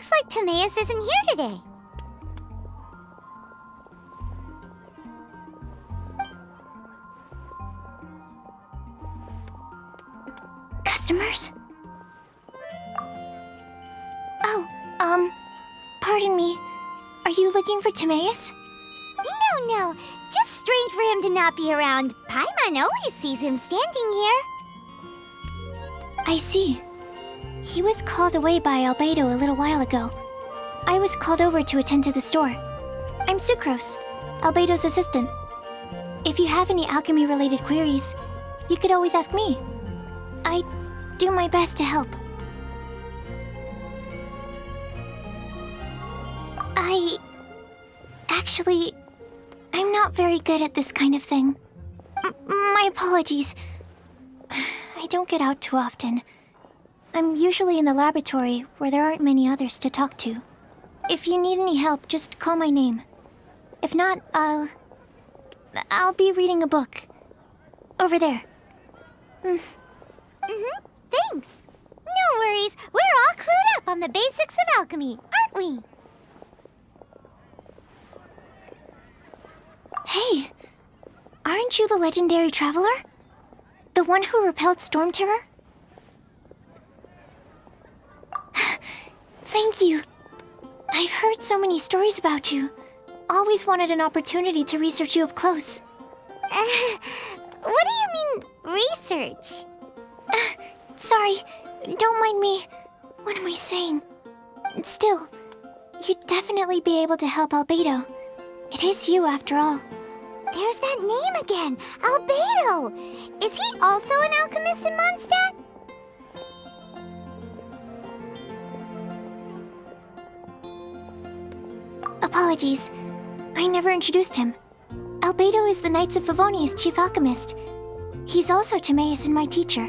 Looks like Timaeus isn't here today. Customers? Oh, pardon me. Are you looking for Timaeus? No. Just strange for him to not be around. Paimon always sees him standing here. I see. He was called away by Albedo a little while ago. I was called over to attend to the store. I'm Sucrose, Albedo's assistant. If you have any alchemy-related queries, you could always ask me. I do my best to help. Actually, I'm not very good at this kind of thing. My apologies. I don't get out too often. I'm usually in the laboratory where there aren't many others to talk to. If you need any help, just call my name. If not, I'll be reading a book. Over there. Thanks. No worries. We're all clued up on the basics of alchemy, aren't we? Hey, aren't you the legendary traveler? The one who repelled Storm Terror? Thank you. I've heard so many stories about you. Always wanted an opportunity to research you up close. What do you mean, research? Sorry, don't mind me. What am I saying? Still, you'd definitely be able to help Albedo. It is you, after all. There's that name again, Albedo! Is he also an alchemist in Mondstadt? Apologies. I never introduced him. Albedo is the Knights of Favonia's chief alchemist. He's also Timaeus and my teacher.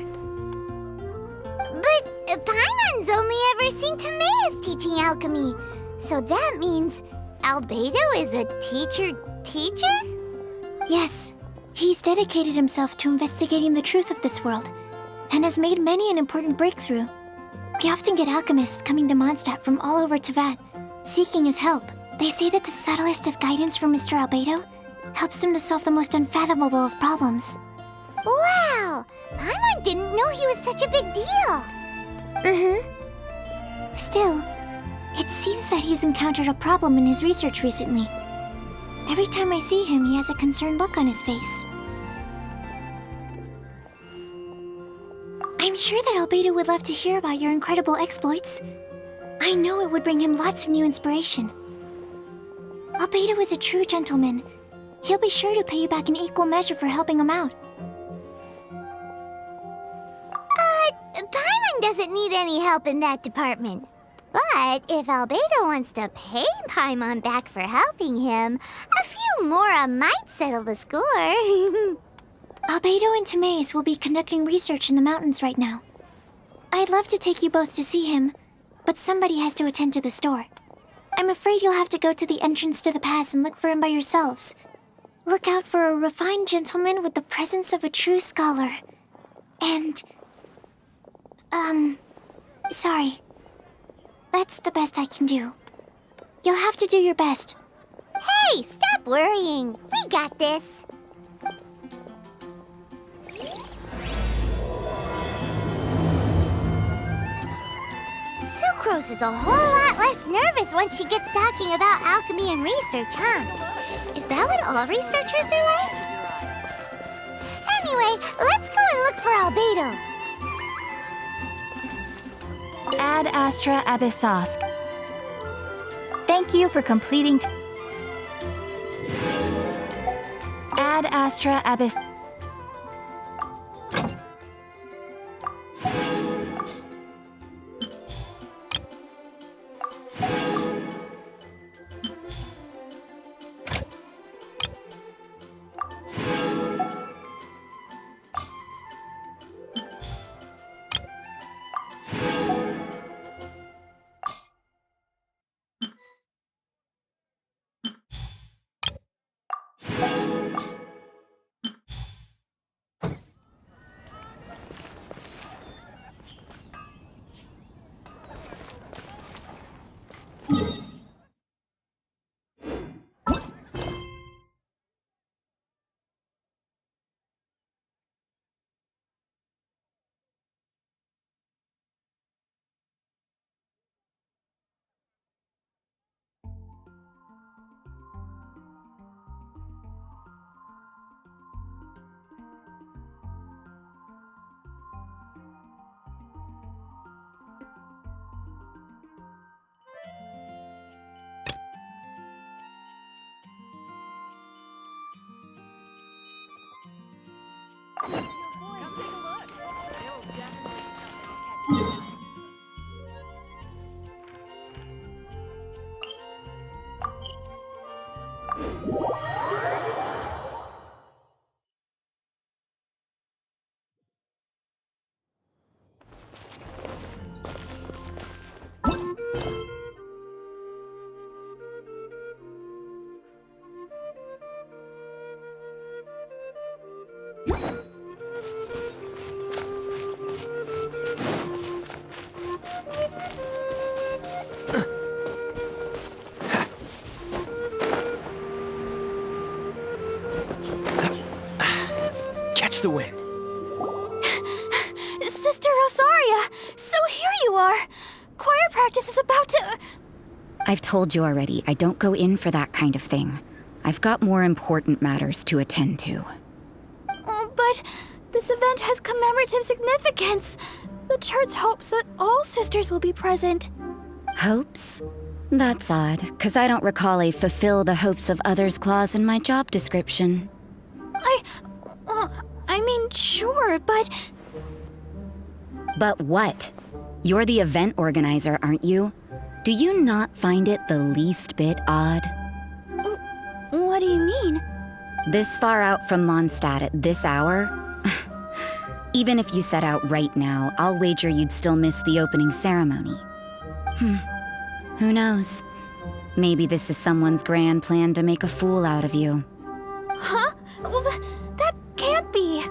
But Paimon's only ever seen Timaeus teaching alchemy. So that means Albedo is a teacher? Yes. He's dedicated himself to investigating the truth of this world, and has made many an important breakthrough. We often get alchemists coming to Mondstadt from all over Teyvat, seeking his help. They say that the subtlest of guidance from Mr. Albedo helps him to solve the most unfathomable of problems. Wow! Paimon didn't know he was such a big deal! Still, it seems that he's encountered a problem in his research recently. Every time I see him, he has a concerned look on his face. I'm sure that Albedo would love to hear about your incredible exploits. I know it would bring him lots of new inspiration. Albedo is a true gentleman. He'll be sure to pay you back in equal measure for helping him out. Paimon doesn't need any help in that department. But if Albedo wants to pay Paimon back for helping him, a few more might settle the score. Albedo and Timaeus will be conducting research in the mountains right now. I'd love to take you both to see him, but somebody has to attend to the store. I'm afraid you'll have to go to the entrance to the pass and look for him by yourselves. Look out for a refined gentleman with the presence of a true scholar. And... sorry. That's the best I can do. You'll have to do your best. Hey, stop worrying. We got this. Sucrose is a whole lot less nervous once she gets talking about alchemy and research, huh? Is that what all researchers are like? Anyway, let's go and look for Albedo. Ad Astra Abyssosk. Thank you for completing. Ad Astra Abyss. Catch the wind. Sister Rosaria! So here you are! Choir practice is about to... I've told you already, I don't go in for that kind of thing. I've got more important matters to attend to. Oh, but this event has commemorative significance. The church hopes that all sisters will be present. Hopes? That's odd, 'cause I don't recall a fulfill the hopes of others clause in my job description. I mean, sure, but... But what? You're the event organizer, aren't you? Do you not find it the least bit odd? What do you mean? This far out from Mondstadt at this hour? Even if you set out right now, I'll wager you'd still miss the opening ceremony. Who knows? Maybe this is someone's grand plan to make a fool out of you. Huh? Well, that can't be.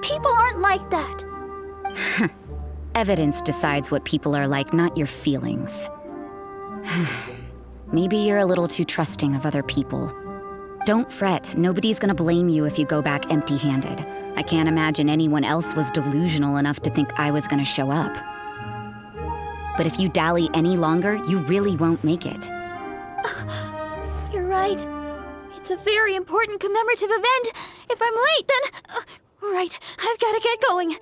People aren't like that. Evidence decides what people are like, not your feelings. Maybe you're a little too trusting of other people. Don't fret, nobody's gonna blame you if you go back empty-handed. I can't imagine anyone else was delusional enough to think I was gonna show up. But if you dally any longer, you really won't make it. You're right. It's a very important commemorative event. If I'm late, then... right, I've gotta get going.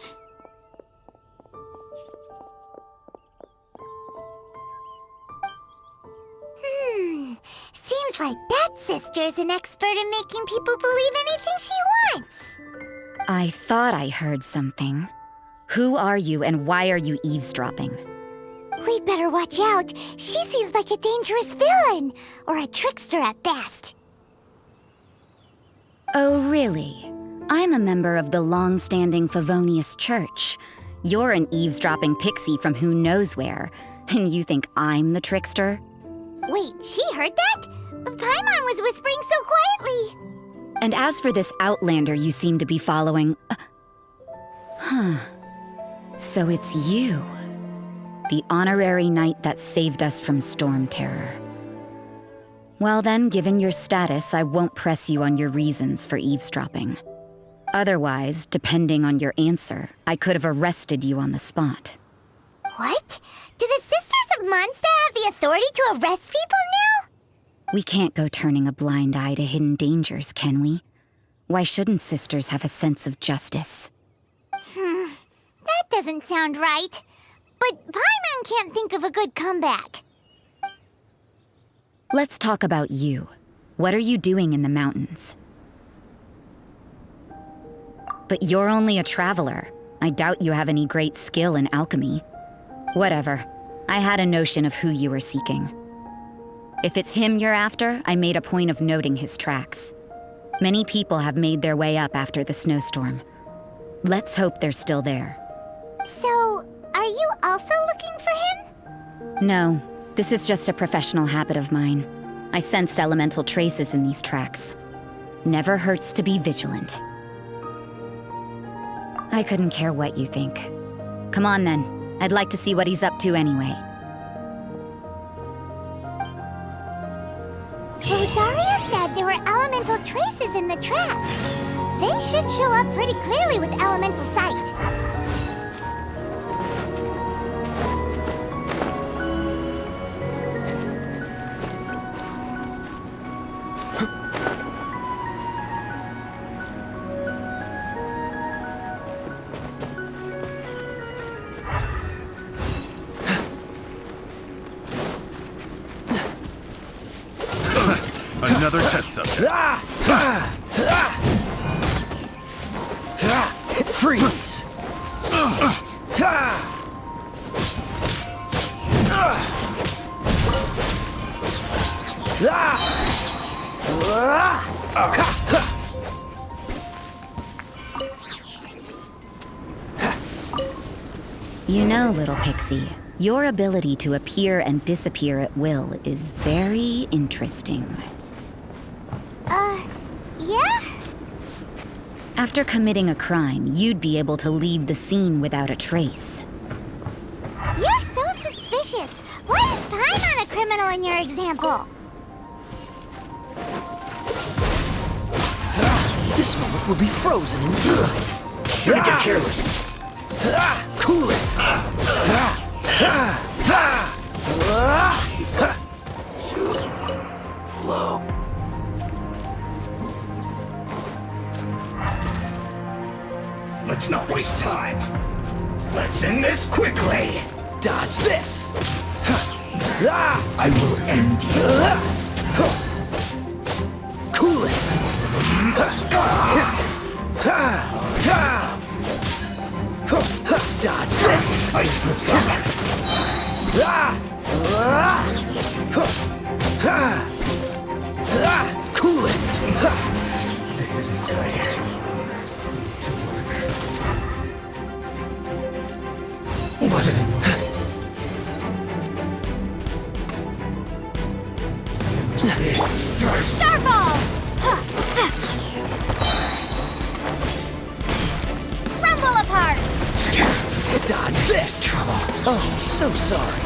Seems like that sister's an expert in making people believe anything she wants. I thought I heard something. Who are you and why are you eavesdropping? We'd better watch out. She seems like a dangerous villain, or a trickster at best. Oh, really? I'm a member of the long-standing Favonius Church. You're an eavesdropping pixie from who knows where, and you think I'm the trickster? Wait, she heard that? Paimon was whispering so quietly. And as for this outlander you seem to be following... So it's you. The honorary knight that saved us from storm terror. Well then, given your status, I won't press you on your reasons for eavesdropping. Otherwise, depending on your answer, I could have arrested you on the spot. What? Do the Sisters of Mondstadt have the authority to arrest people now? We can't go turning a blind eye to hidden dangers, can we? Why shouldn't sisters have a sense of justice? That doesn't sound right. But Paimon can't think of a good comeback. Let's talk about you. What are you doing in the mountains? But you're only a traveler. I doubt you have any great skill in alchemy. Whatever. I had a notion of who you were seeking. If it's him you're after, I made a point of noting his tracks. Many people have made their way up after the snowstorm. Let's hope they're still there. So, are you also looking for him? No, this is just a professional habit of mine. I sensed elemental traces in these tracks. Never hurts to be vigilant. I couldn't care what you think. Come on then. I'd like to see what he's up to anyway. Rosaria said there were elemental traces in the tracks. They should show up pretty clearly with elemental sight. Another test subject. Freeze! You know, little pixie, your ability to appear and disappear at will is very interesting. Yeah? After committing a crime, you'd be able to leave the scene without a trace. You're so suspicious. Why is Paimon a criminal in your example? This moment will be frozen in time. Shouldn't get careless. Cool it. Let's not waste time. Let's end this quickly. Dodge this. I will end you. Cool it. Dodge this. I slipped up. Cool it. This isn't good. What an advance. This first. Starfall! Crumble apart! Dodge this. Trouble. Oh, so sorry.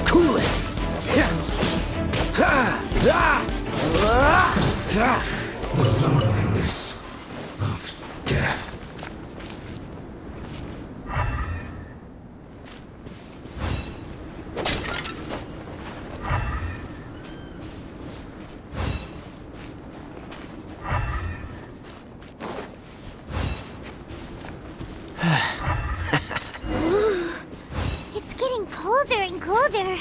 Cool it. The loneliness of death. It's getting colder and colder.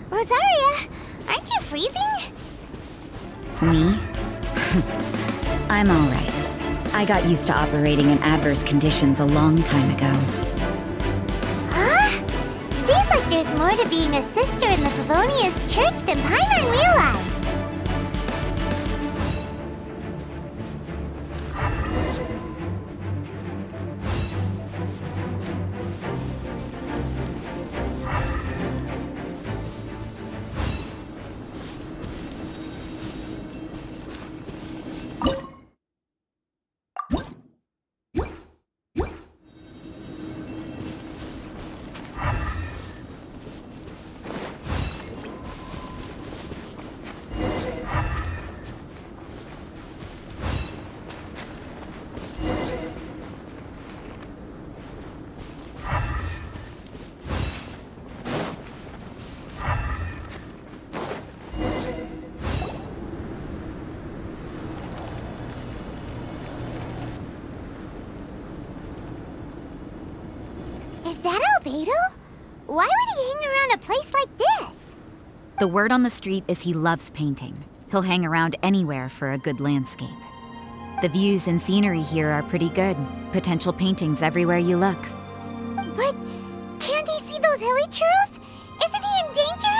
Rosaria, aren't you freezing? Me? I'm all right. I got used to operating in adverse conditions a long time ago. Huh? Seems like there's more to being a sister in the Favonius Church than Paimon realized. Is that Albedo? Why would he hang around a place like this? The word on the street is he loves painting. He'll hang around anywhere for a good landscape. The views and scenery here are pretty good. Potential paintings everywhere you look. But can't he see those hilly churls? Isn't he in danger?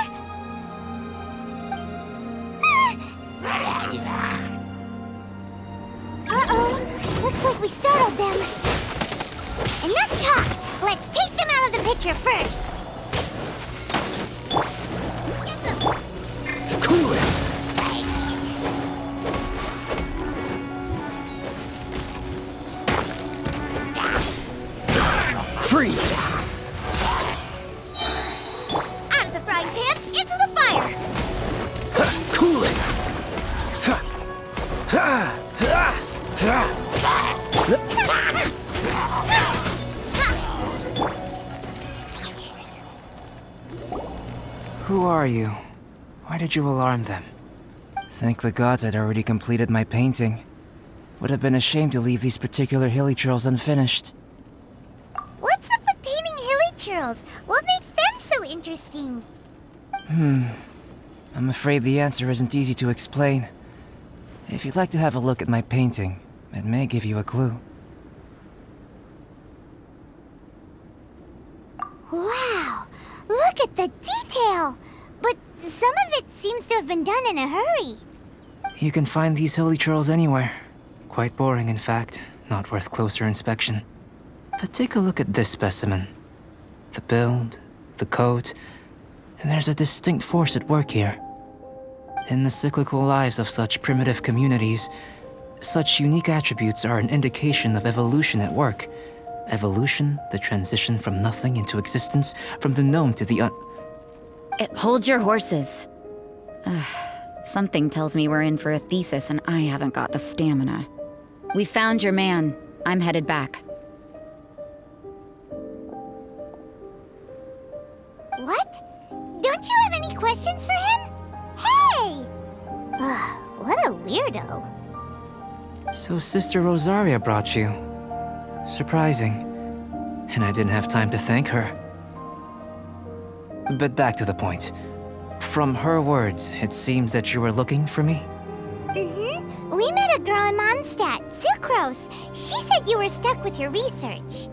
Uh-oh. Looks like we startled them. Enough talk. Let's take them out of the picture first. Cool it. Freeze. Out of the frying pan, into the fire! Cool it. Who are you? Why did you alarm them? Thank the gods I'd already completed my painting. Would have been a shame to leave these particular hilly churls unfinished. What's up with painting hilly churls? What makes them so interesting? I'm afraid the answer isn't easy to explain. If you'd like to have a look at my painting, it may give you a clue. Wow! Look at the detail! But some of it seems to have been done in a hurry. You can find these hilly churls anywhere. Quite boring, in fact. Not worth closer inspection. But take a look at this specimen. The build, the coat, and there's a distinct force at work here. In the cyclical lives of such primitive communities, such unique attributes are an indication of evolution at work. Evolution, the transition from nothing into existence, from the known to the Hold your horses. Something tells me we're in for a thesis and I haven't got the stamina. We found your man. I'm headed back. What? Don't you have any questions for him? Hey! What a weirdo. So Sister Rosaria brought you. Surprising. And I didn't have time to thank her. But back to the point. From her words, it seems that you were looking for me? Mm-hmm. We met a girl in Mondstadt, Sucrose. She said you were stuck with your research.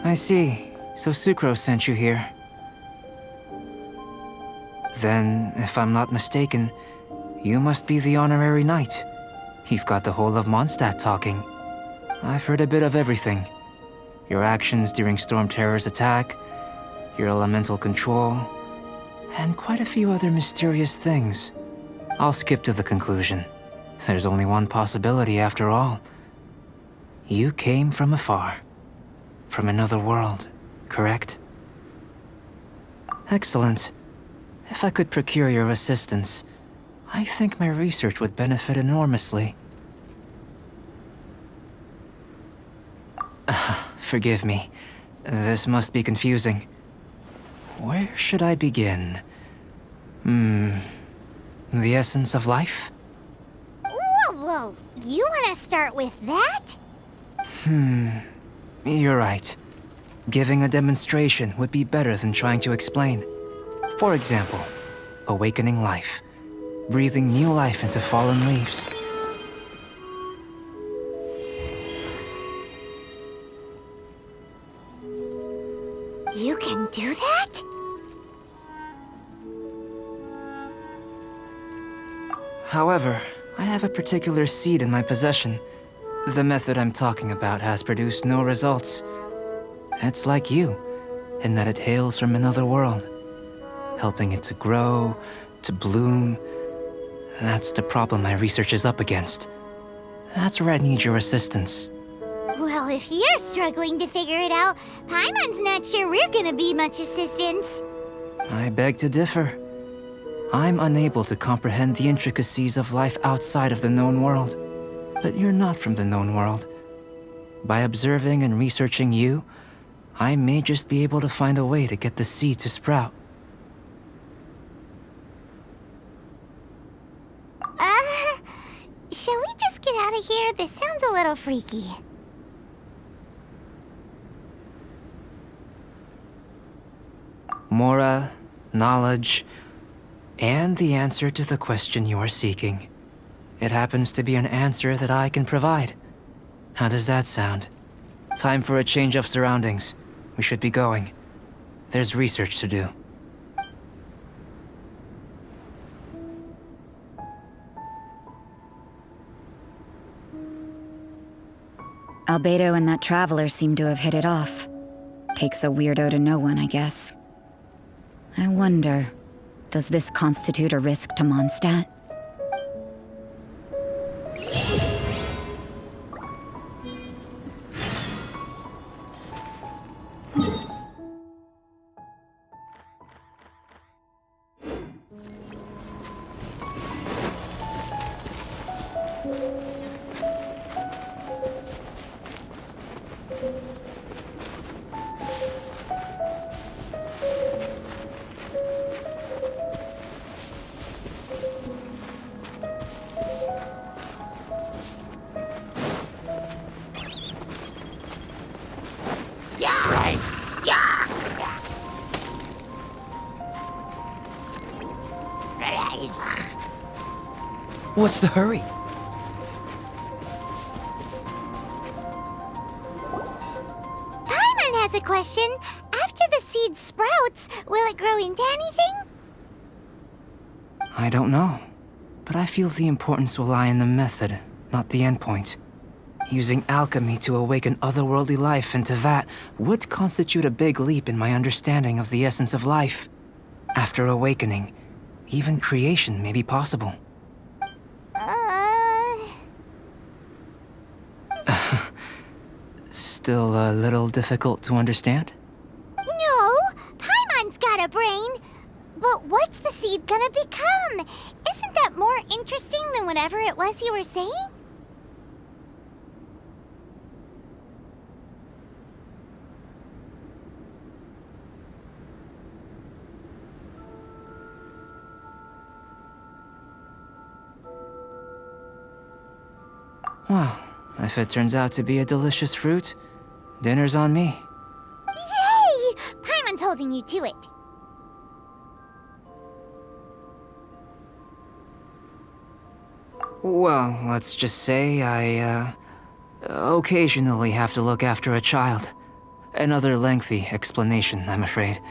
I see. So Sucrose sent you here. Then, if I'm not mistaken, you must be the honorary knight. You've got the whole of Mondstadt talking. I've heard a bit of everything. Your actions during Storm Terror's attack, your elemental control, and quite a few other mysterious things. I'll skip to the conclusion. There's only one possibility after all. You came from afar. From another world, correct? Excellent. If I could procure your assistance, I think my research would benefit enormously. Forgive me. This must be confusing. Where should I begin? The essence of life? Whoa. You want to start with that? You're right. Giving a demonstration would be better than trying to explain. For example, awakening life. Breathing new life into fallen leaves. You can do that? However, I have a particular seed in my possession. The method I'm talking about has produced no results. It's like you, in that it hails from another world. Helping it to grow, to bloom. That's the problem my research is up against. That's where I need your assistance. Well, if you're struggling to figure it out, Paimon's not sure we're gonna be much assistance. I beg to differ. I'm unable to comprehend the intricacies of life outside of the known world. But you're not from the known world. By observing and researching you, I may just be able to find a way to get the seed to sprout. Shall we just get out of here? This sounds a little freaky. Mora, knowledge, and the answer to the question you are seeking. It happens to be an answer that I can provide. How does that sound? Time for a change of surroundings. We should be going. There's research to do. Albedo and that traveler seem to have hit it off. Takes a weirdo to know one, I guess. I wonder, does this constitute a risk to Mondstadt? What's the hurry? Paimon has a question. After the seed sprouts, will it grow into anything? I don't know, but I feel the importance will lie in the method, not the endpoint. Using alchemy to awaken otherworldly life into that would constitute a big leap in my understanding of the essence of life. After awakening, even creation may be possible. Still a little difficult to understand? No, Paimon's got a brain. But what's the seed gonna become? Isn't that more interesting than whatever it was you were saying? Well, if it turns out to be a delicious fruit, dinner's on me. Yay! Paimon's holding you to it. Well, let's just say I, occasionally have to look after a child. Another lengthy explanation, I'm afraid.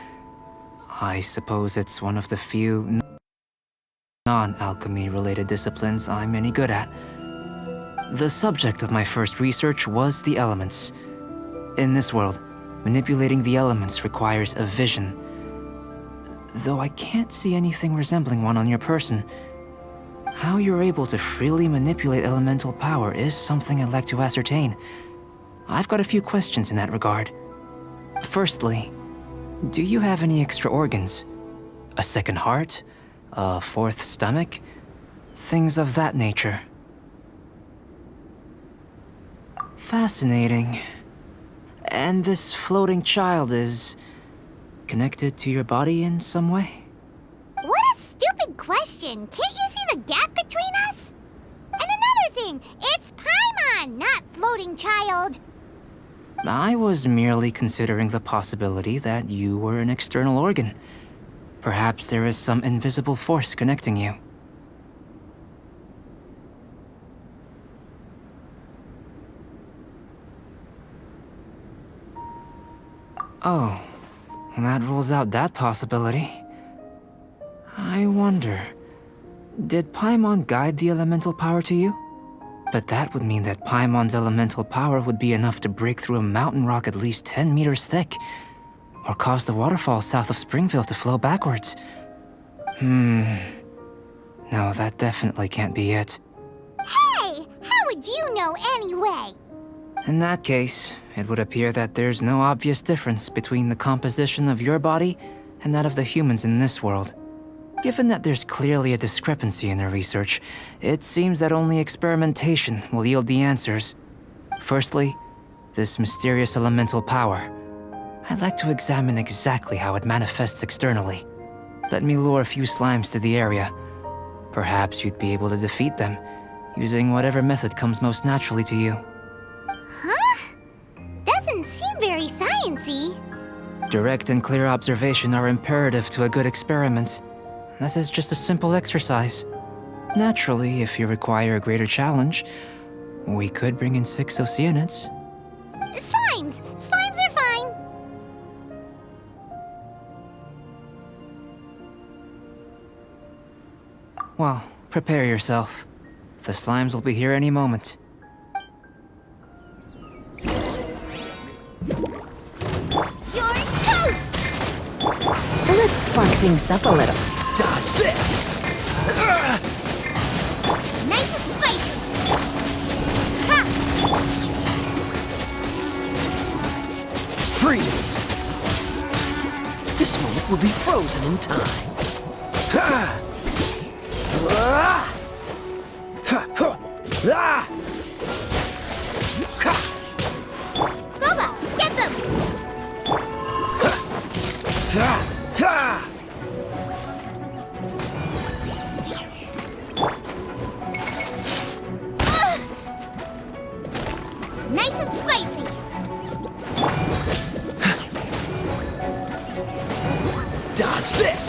I suppose it's one of the few non-alchemy related disciplines I'm any good at. The subject of my first research was the elements. In this world, manipulating the elements requires a vision. Though I can't see anything resembling one on your person, how you're able to freely manipulate elemental power is something I'd like to ascertain. I've got a few questions in that regard. Firstly, do you have any extra organs? A second heart? A fourth stomach? Things of that nature. Fascinating. And this floating child is connected to your body in some way? What a stupid question! Can't you see the gap between us? And another thing, it's Paimon, not floating child. I was merely considering the possibility that you were an external organ. Perhaps there is some invisible force connecting you. Oh, that rules out that possibility. I wonder, did Paimon guide the elemental power to you? But that would mean that Paimon's elemental power would be enough to break through a mountain rock at least 10 meters thick, or cause the waterfall south of Springville to flow backwards. No, that definitely can't be it. Hey, how would you know anyway? In that case, it would appear that there's no obvious difference between the composition of your body and that of the humans in this world. Given that there's clearly a discrepancy in their research, it seems that only experimentation will yield the answers. Firstly, this mysterious elemental power. I'd like to examine exactly how it manifests externally. Let me lure a few slimes to the area. Perhaps you'd be able to defeat them, using whatever method comes most naturally to you. Huh? Doesn't seem very sciencey. Direct and clear observation are imperative to a good experiment. This is just a simple exercise. Naturally, if you require a greater challenge, we could bring in 6 Oceanids. Slimes! Slimes are fine! Well, prepare yourself. The slimes will be here any moment. You're toast! Let's spunk things up a little. Dodge this! Nice and spicy! Ha! Freeze! This moment will be frozen in time. Ha! Ah! Ha! Ha! Ah! Ha! Boba, get them! Ha! Ha! Nice and spicy! Dodge this!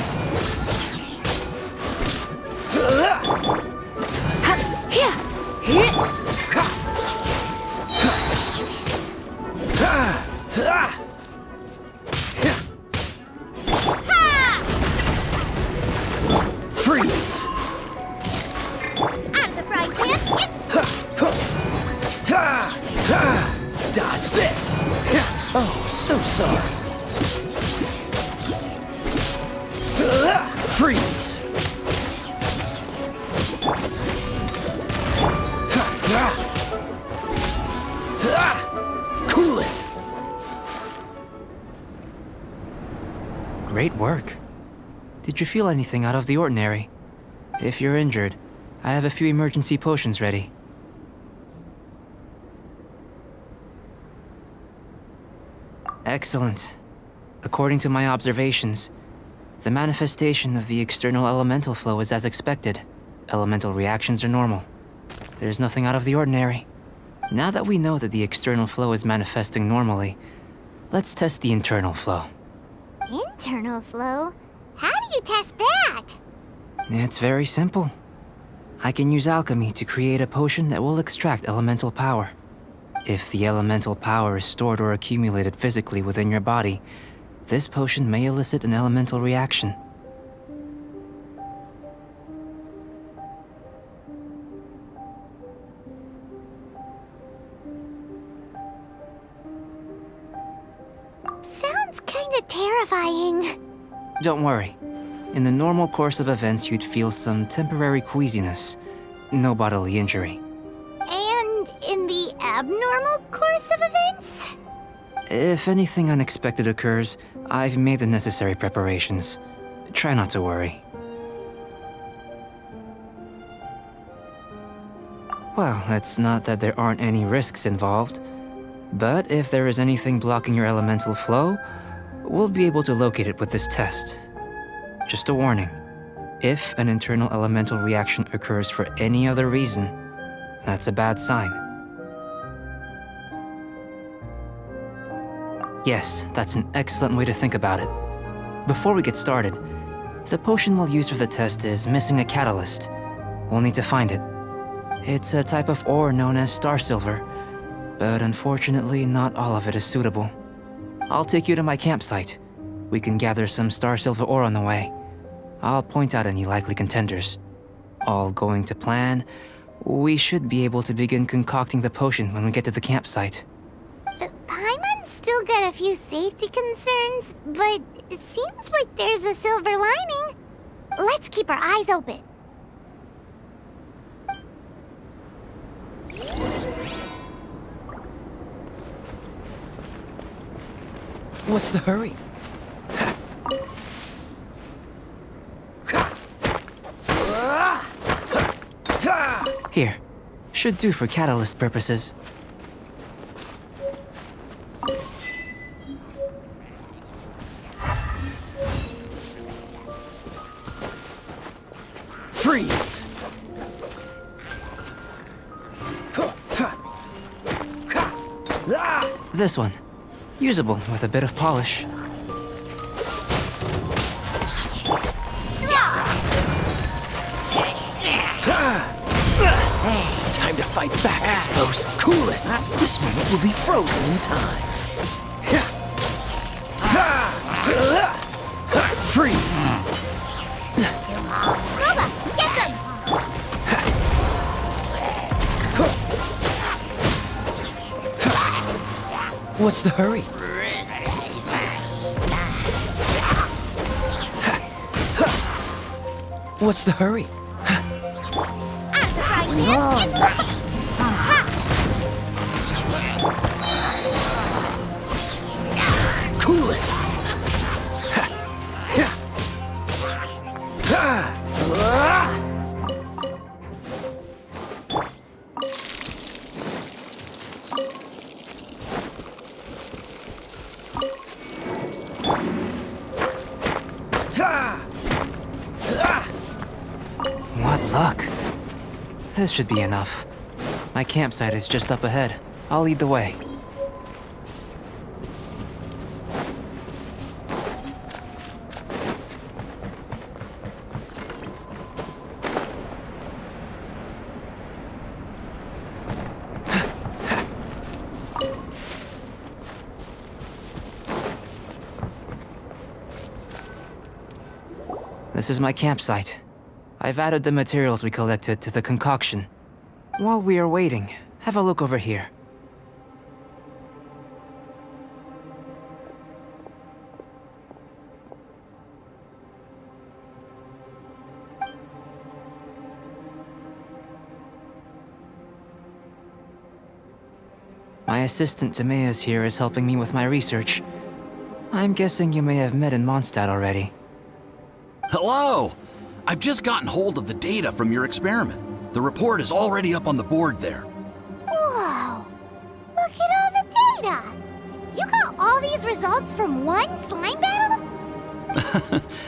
are. Freeze! Cool it! Great work. Did you feel anything out of the ordinary? If you're injured, I have a few emergency potions ready. Excellent. According to my observations, the manifestation of the external elemental flow is as expected. Elemental reactions are normal. There's nothing out of the ordinary. Now that we know that the external flow is manifesting normally, let's test the internal flow. Internal flow? How do you test that? It's very simple. I can use alchemy to create a potion that will extract elemental power. If the elemental power is stored or accumulated physically within your body, this potion may elicit an elemental reaction. Sounds kinda terrifying. Don't worry. In the normal course of events, you'd feel some temporary queasiness. No bodily injury. And in the abnormal course of events? If anything unexpected occurs, I've made the necessary preparations. Try not to worry. Well, it's not that there aren't any risks involved. But if there is anything blocking your elemental flow, we'll be able to locate it with this test. Just a warning. If an internal elemental reaction occurs for any other reason, that's a bad sign. Yes, that's an excellent way to think about it. Before we get started, the potion we'll use for the test is missing a catalyst. We'll need to find it. It's a type of ore known as star silver, but unfortunately not all of it is suitable. I'll take you to my campsite. We can gather some star silver ore on the way. I'll point out any likely contenders. All going to plan, we should be able to begin concocting the potion when we get to the campsite. Paimon's still got a few safety concerns, but it seems like there's a silver lining. Let's keep our eyes open. What's the hurry? Here. Should do for catalyst purposes. Freeze! This one. Usable with a bit of polish. Time to fight back, I suppose. Cool it! This moment will be frozen in time. Freeze! Nova, get them! What's the hurry? What's the hurry? It's fine. Cool it! What luck. This should be enough. My campsite is just up ahead. I'll lead the way. This is my campsite. I've added the materials we collected to the concoction. While we are waiting, have a look over here. My assistant Timaeus here is helping me with my research. I'm guessing you may have met in Mondstadt already. Hello! I've just gotten hold of the data from your experiment. The report is already up on the board there. Whoa! Look at all the data! You got all these results from one slime battle?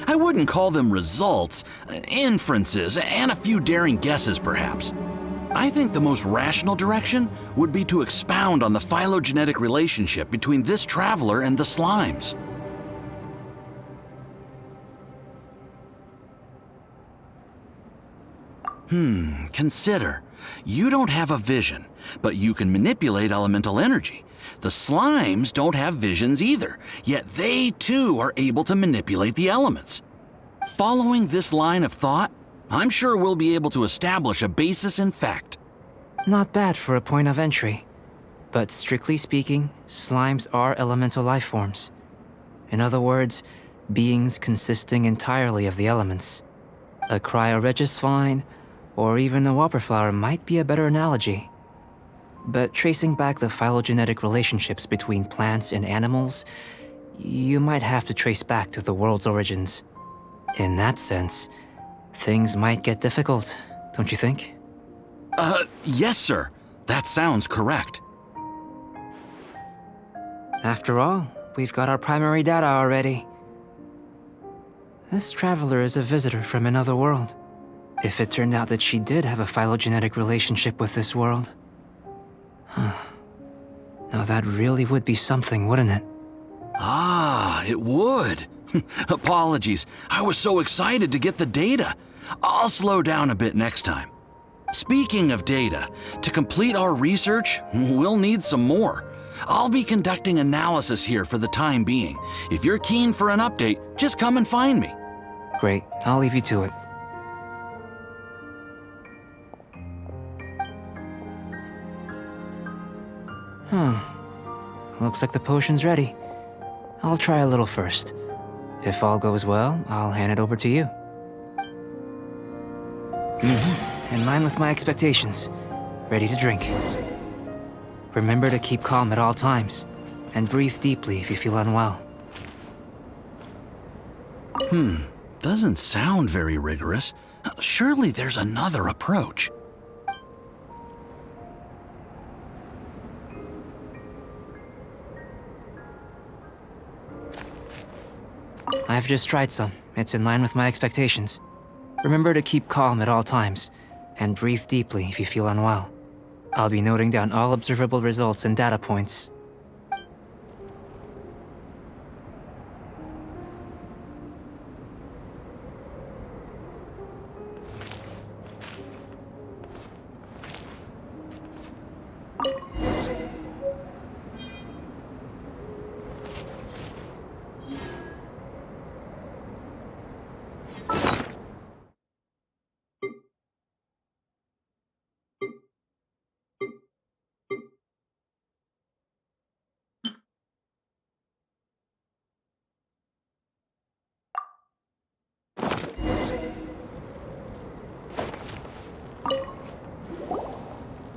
I wouldn't call them results, inferences, and a few daring guesses perhaps. I think the most rational direction would be to expound on the phylogenetic relationship between this traveler and the slimes. Consider. You don't have a vision, but you can manipulate elemental energy. The slimes don't have visions either, yet they too are able to manipulate the elements. Following this line of thought, I'm sure we'll be able to establish a basis in fact. Not bad for a point of entry. But strictly speaking, slimes are elemental life forms. In other words, beings consisting entirely of the elements. A cryoregis vine, or even a whopper flower might be a better analogy. But tracing back the phylogenetic relationships between plants and animals, you might have to trace back to the world's origins. In that sense, things might get difficult, don't you think? Yes, sir. That sounds correct. After all, we've got our primary data already. This traveler is a visitor from another world. If it turned out that she did have a phylogenetic relationship with this world. Now that really would be something, wouldn't it? Ah, it would. Apologies. I was so excited to get the data. I'll slow down a bit next time. Speaking of data, to complete our research, we'll need some more. I'll be conducting analysis here for the time being. If you're keen for an update, just come and find me. Great, I'll leave you to it. Looks like the potion's ready. I'll try a little first. If all goes well, I'll hand it over to you. In line with my expectations. Ready to drink. Remember to keep calm at all times, and breathe deeply if you feel unwell. Doesn't sound very rigorous. Surely there's another approach. I've just tried some. It's in line with my expectations. Remember to keep calm at all times, and breathe deeply if you feel unwell. I'll be noting down all observable results and data points.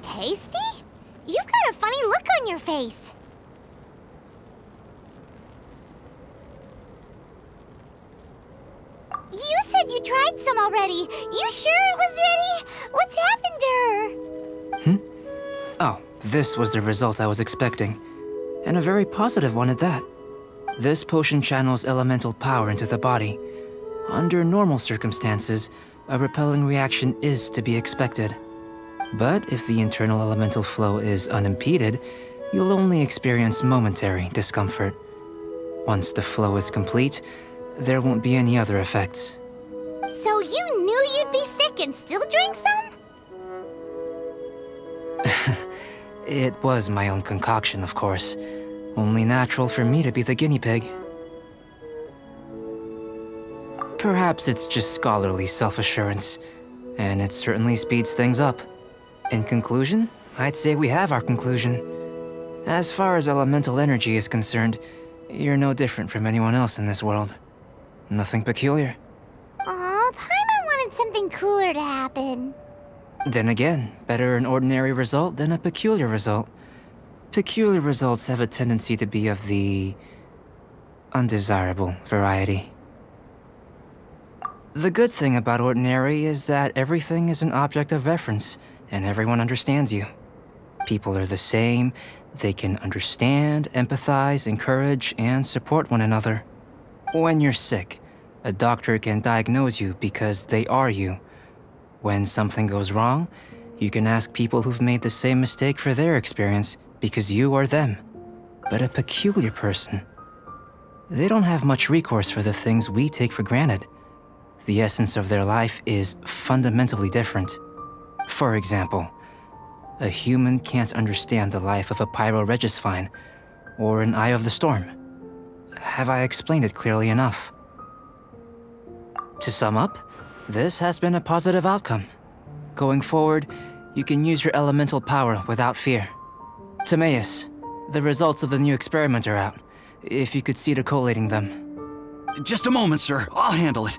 Tasty? You've got a funny look on your face. You said you tried some already. You sure it was ready? What's happened to her? Oh, this was the result I was expecting. And a very positive one at that. This potion channels elemental power into the body. Under normal circumstances, a repelling reaction is to be expected. But if the internal elemental flow is unimpeded, you'll only experience momentary discomfort. Once the flow is complete, there won't be any other effects. So you knew you'd be sick and still drank some? It was my own concoction, of course. Only natural for me to be the guinea pig. Perhaps it's just scholarly self-assurance, and it certainly speeds things up. In conclusion, I'd say we have our conclusion. As far as elemental energy is concerned, you're no different from anyone else in this world. Nothing peculiar. Aw, Paimon wanted something cooler to happen. Then again, better an ordinary result than a peculiar result. Peculiar results have a tendency to be of the undesirable variety. The good thing about ordinary is that everything is an object of reference, and everyone understands you. People are the same. They can understand, empathize, encourage, and support one another. When you're sick, a doctor can diagnose you because they are you. When something goes wrong, you can ask people who've made the same mistake for their experience because you are them. But a peculiar person, they don't have much recourse for the things we take for granted. The essence of their life is fundamentally different. For example, a human can't understand the life of a pyroregisvine or an eye of the storm. Have I explained it clearly enough? To sum up, this has been a positive outcome. Going forward, you can use your elemental power without fear. Timaeus, the results of the new experiment are out. If you could see to collating them. Just a moment, sir. I'll handle it.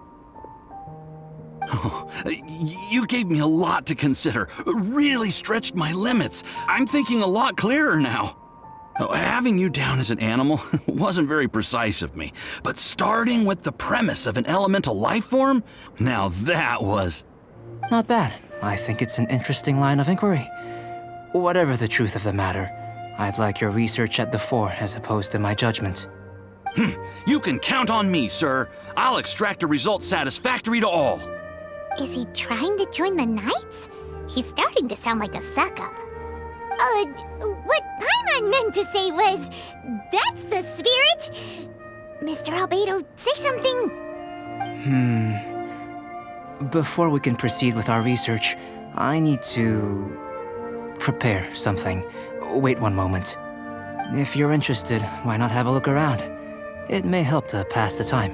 Oh, you gave me a lot to consider. Really stretched my limits. I'm thinking a lot clearer now. Having you down as an animal wasn't very precise of me, but starting with the premise of an elemental life form, now that was... Not bad. I think it's an interesting line of inquiry. Whatever the truth of the matter, I'd like your research at the fore as opposed to my judgment. You can count on me, sir. I'll extract a result satisfactory to all. Is he trying to join the Knights? He's starting to sound like a suck-up. What Paimon meant to say was, that's the spirit! Mr. Albedo, say something! Before we can proceed with our research, I need to... prepare something. Wait one moment. If you're interested, why not have a look around? It may help to pass the time.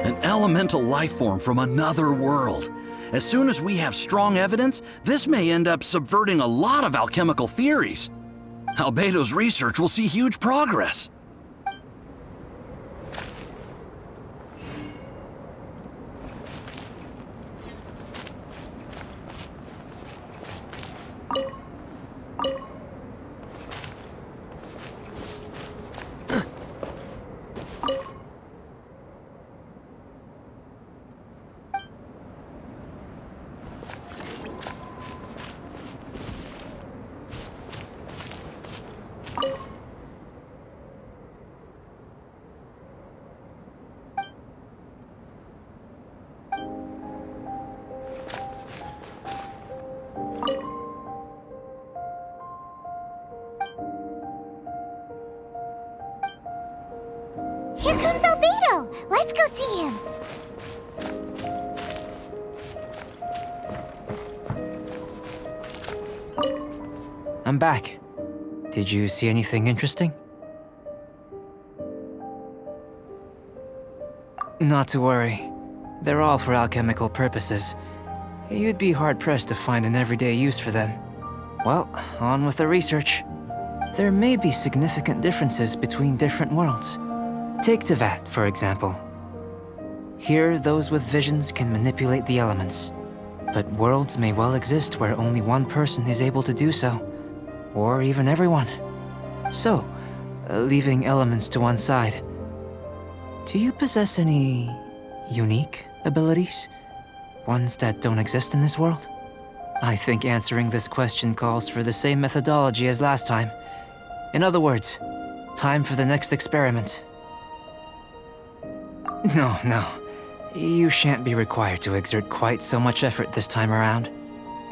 An elemental life form from another world. As soon as we have strong evidence, this may end up subverting a lot of alchemical theories. Albedo's research will see huge progress. Here comes Albedo! Let's go see him! I'm back. Did you see anything interesting? Not to worry. They're all for alchemical purposes. You'd be hard-pressed to find an everyday use for them. Well, on with the research. There may be significant differences between different worlds. Take Tevat, for example. Here, those with visions can manipulate the elements. But worlds may well exist where only one person is able to do so. Or even everyone. So, leaving elements to one side, do you possess any unique abilities? Ones that don't exist in this world? I think answering this question calls for the same methodology as last time. In other words, time for the next experiment. No. You shan't be required to exert quite so much effort this time around.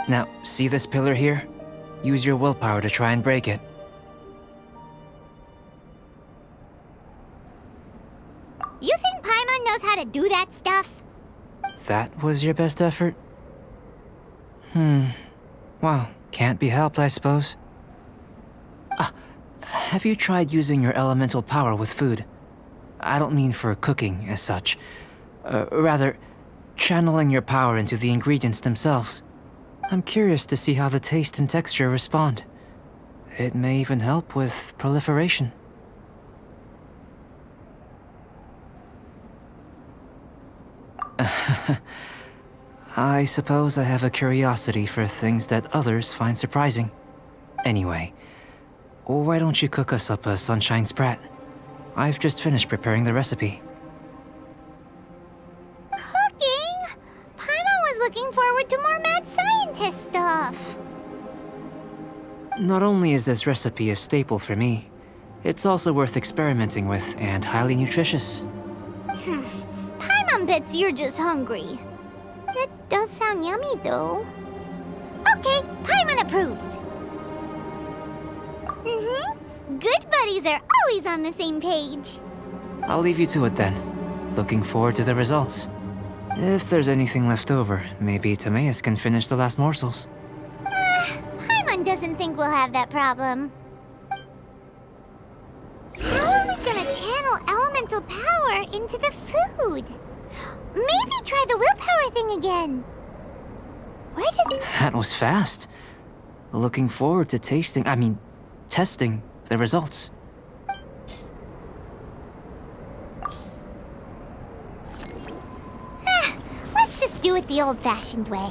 Now, see this pillar here? Use your willpower to try and break it. You think Paimon knows how to do that stuff? That was your best effort? Well, can't be helped, I suppose. Have you tried using your elemental power with food? I don't mean for cooking as such. Rather, channeling your power into the ingredients themselves. I'm curious to see how the taste and texture respond. It may even help with proliferation. I suppose I have a curiosity for things that others find surprising. Anyway, why don't you cook us up a sunshine sprat? I've just finished preparing the recipe. Cooking? Paimon was looking forward to more mad scientist stuff. Not only is this recipe a staple for me, it's also worth experimenting with and highly nutritious. Paimon bets you're just hungry. It does sound yummy, though. Okay, Paimon approves. Good buddies are always on the same page. I'll leave you to it then. Looking forward to the results. If there's anything left over, maybe Timaeus can finish the last morsels. Paimon doesn't think we'll have that problem. How are we gonna channel elemental power into the food? Maybe try the willpower thing again. Where does... That was fast. Looking forward to testing the results. Let's just do it the old-fashioned way.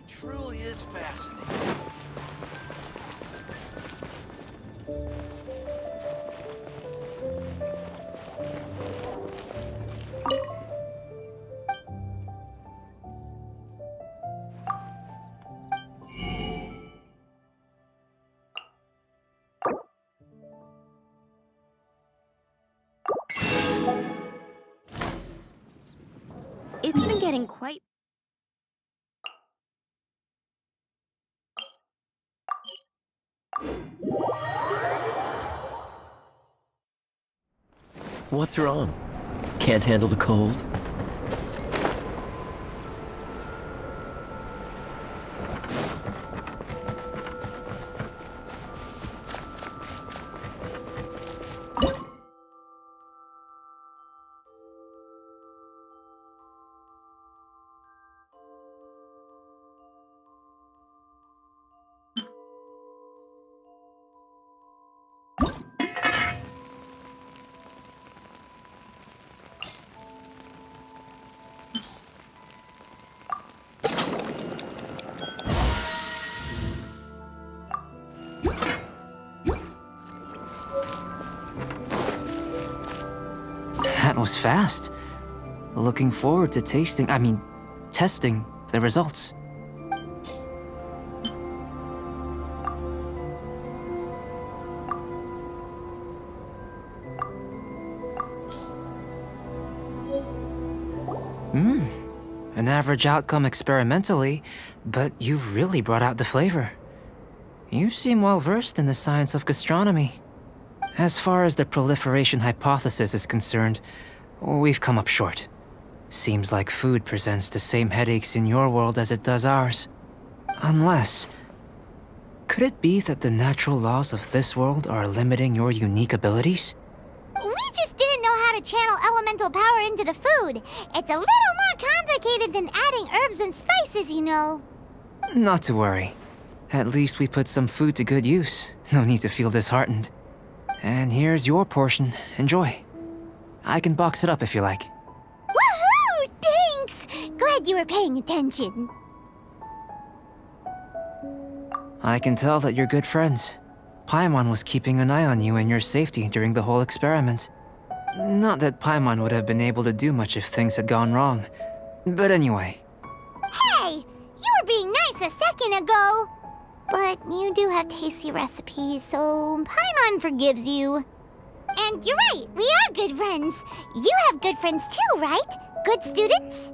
Truly is fascinating. It's been getting quite... What's wrong? Can't handle the cold? That was fast. Looking forward to testing the results. An average outcome experimentally, but you've really brought out the flavor. You seem well versed in the science of gastronomy. As far as the proliferation hypothesis is concerned, we've come up short. Seems like food presents the same headaches in your world as it does ours. Unless... could it be that the natural laws of this world are limiting your unique abilities? We just didn't know how to channel elemental power into the food. It's a little more complicated than adding herbs and spices, you know. Not to worry. At least we put some food to good use. No need to feel disheartened. And here's your portion. Enjoy. I can box it up if you like. Woohoo! Thanks! Glad you were paying attention. I can tell that you're good friends. Paimon was keeping an eye on you and your safety during the whole experiment. Not that Paimon would have been able to do much if things had gone wrong. But anyway. Hey! You were being nice a second ago! But you do have tasty recipes, so Paimon forgives you. And you're right, we are good friends. You have good friends too, right? Good students?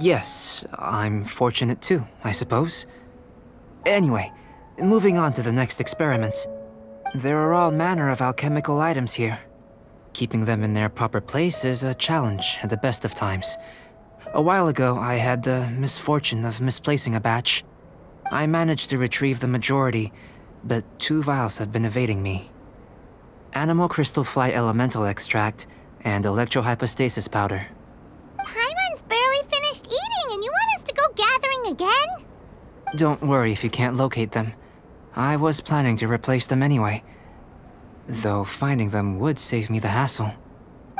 Yes. I'm fortunate too, I suppose. Anyway, moving on to the next experiment. There are all manner of alchemical items here. Keeping them in their proper place is a challenge at the best of times. A while ago, I had the misfortune of misplacing a batch. I managed to retrieve the majority, but 2 vials have been evading me. Animal crystal fly elemental extract and electrohypostasis powder. Paimon's barely finished eating and you want us to go gathering again? Don't worry if you can't locate them. I was planning to replace them anyway. Though finding them would save me the hassle.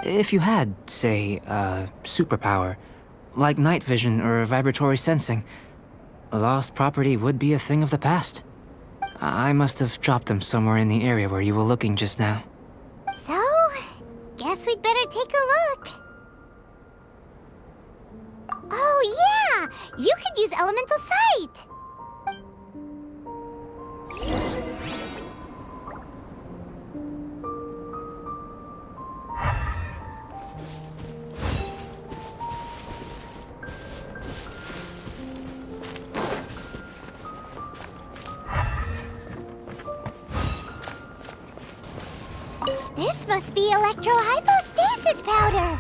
If you had, say, a superpower, like night vision or vibratory sensing, lost property would be a thing of the past. I must have dropped them somewhere in the area where you were looking just now. So, guess we'd better take a look. Oh yeah! You could use elemental sight! This must be electrohypostasis powder!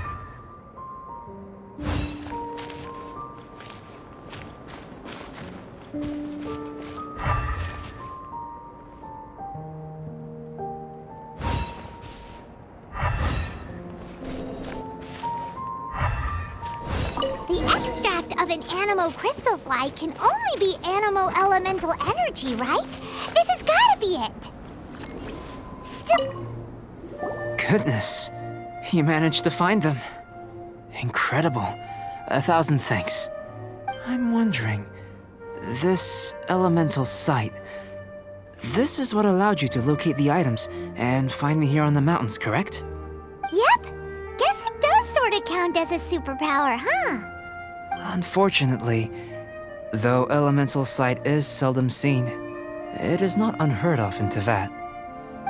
The extract of an animo crystal fly can only be animo elemental energy, right? This has gotta be it! Goodness, you managed to find them. Incredible. 1,000 thanks. I'm wondering, this elemental sight, this is what allowed you to locate the items and find me here on the mountains, correct? Yep! Guess it does sort of count as a superpower, huh? Unfortunately, though elemental sight is seldom seen, it is not unheard of in Teyvat.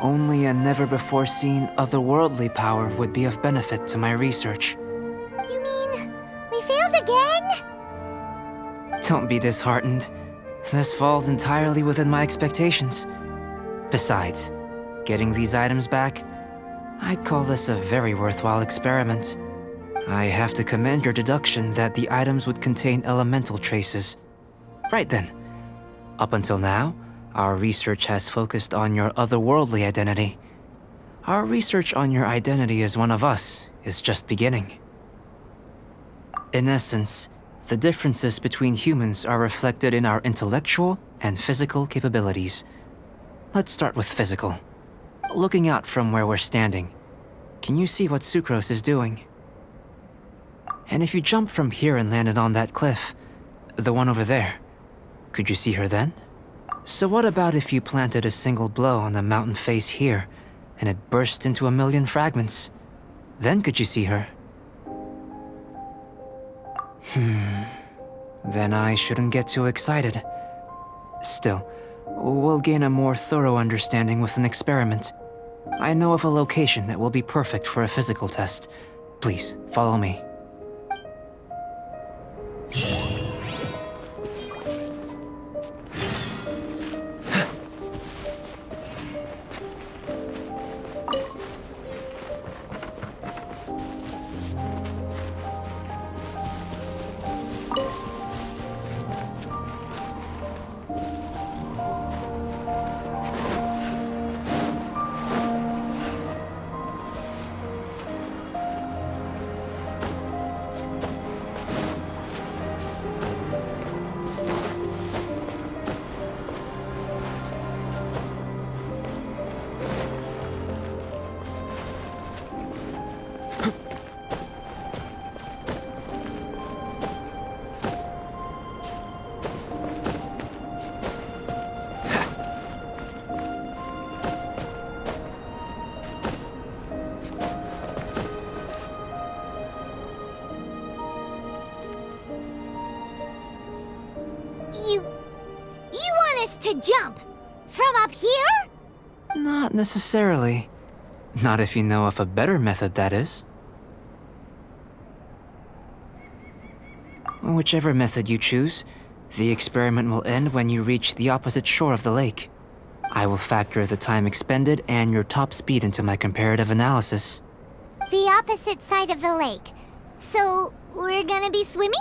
Only a never-before-seen otherworldly power would be of benefit to my research. You mean, we failed again? Don't be disheartened. This falls entirely within my expectations. Besides, getting these items back, I'd call this a very worthwhile experiment. I have to commend your deduction that the items would contain elemental traces. Right then. Up until now, our research has focused on your otherworldly identity. Our research on your identity as one of us is just beginning. In essence, the differences between humans are reflected in our intellectual and physical capabilities. Let's start with physical. Looking out from where we're standing, can you see what Sucrose is doing? And if you jump from here and landed on that cliff, the one over there, could you see her then? So what about if you planted a single blow on the mountain face here, and it burst into 1,000,000 fragments? Then could you see her? Then I shouldn't get too excited. Still, we'll gain a more thorough understanding with an experiment. I know of a location that will be perfect for a physical test. Please, follow me. should jump? From up here? Not necessarily. Not if you know of a better method, that is. Whichever method you choose, the experiment will end when you reach the opposite shore of the lake. I will factor the time expended and your top speed into my comparative analysis. The opposite side of the lake. So, we're gonna be swimming?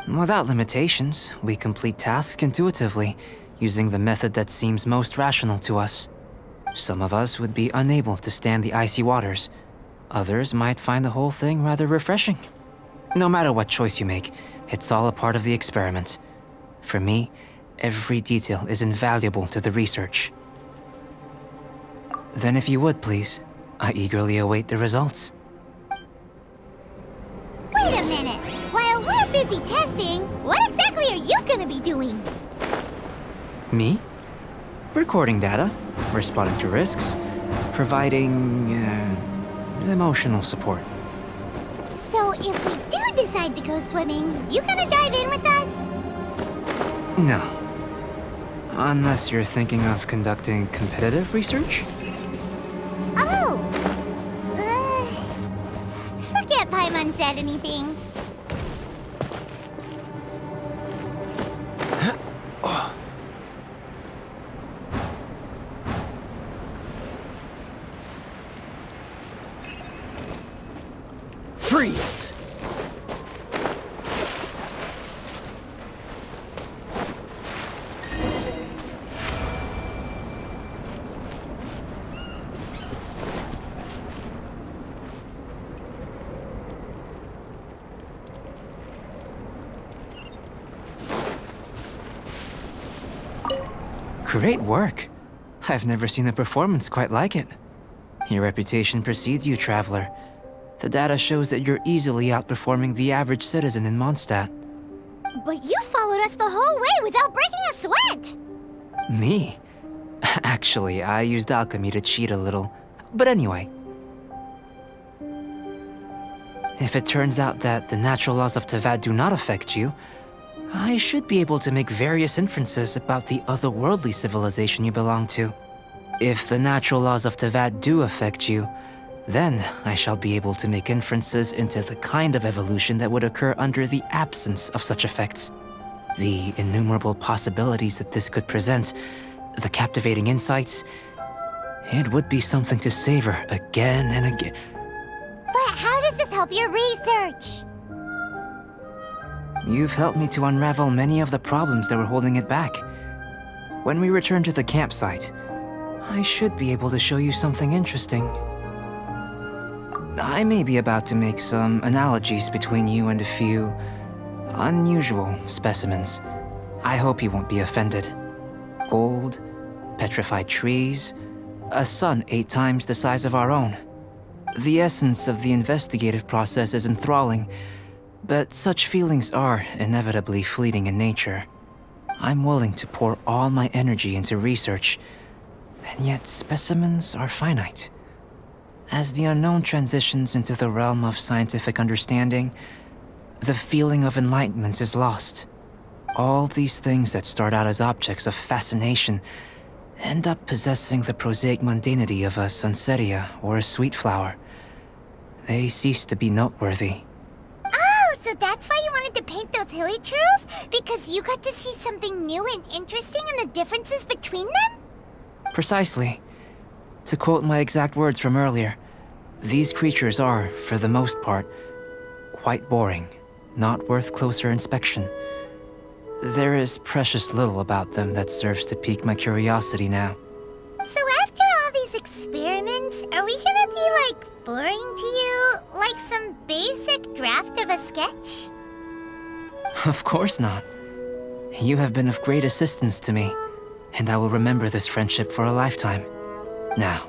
Without limitations, we complete tasks intuitively, using the method that seems most rational to us. Some of us would be unable to stand the icy waters. Others might find the whole thing rather refreshing. No matter what choice you make, it's all a part of the experiment. For me, every detail is invaluable to the research. Then if you would, please, I eagerly await the results. Wait a minute! While we're busy testing, what exactly are you gonna be doing? Me? Recording data, responding to risks, providing, emotional support. So if we do decide to go swimming, you gonna dive in with us? No. Unless you're thinking of conducting competitive research? Oh! Forget Paimon said anything. Freeze! Great work. I've never seen a performance quite like it. Your reputation precedes you, Traveler. The data shows that you're easily outperforming the average citizen in Mondstadt. But you followed us the whole way without breaking a sweat! Me? Actually, I used alchemy to cheat a little. But anyway. If it turns out that the natural laws of Tevat do not affect you, I should be able to make various inferences about the otherworldly civilization you belong to. If the natural laws of Tevat do affect you, then I shall be able to make inferences into the kind of evolution that would occur under the absence of such effects. The innumerable possibilities that this could present, the captivating insights, it would be something to savor again and again. But how does this help your research? You've helped me to unravel many of the problems that were holding it back. When we return to the campsite, I should be able to show you something interesting. I may be about to make some analogies between you and a few unusual specimens. I hope you won't be offended. Gold, petrified trees, a sun 8 times the size of our own. The essence of the investigative process is enthralling, but such feelings are inevitably fleeting in nature. I'm willing to pour all my energy into research, and yet specimens are finite. As the unknown transitions into the realm of scientific understanding, the feeling of enlightenment is lost. All these things that start out as objects of fascination end up possessing the prosaic mundanity of a sunsetia or a sweet flower. They cease to be noteworthy. Oh, so that's why you wanted to paint those hilly turtles? Because you got to see something new and interesting and the differences between them? Precisely. To quote my exact words from earlier, these creatures are, for the most part, quite boring, not worth closer inspection. There is precious little about them that serves to pique my curiosity now. So after all these experiments, are we gonna be, like, boring to you? Like some basic draft of a sketch? Of course not. You have been of great assistance to me, and I will remember this friendship for a lifetime. Now,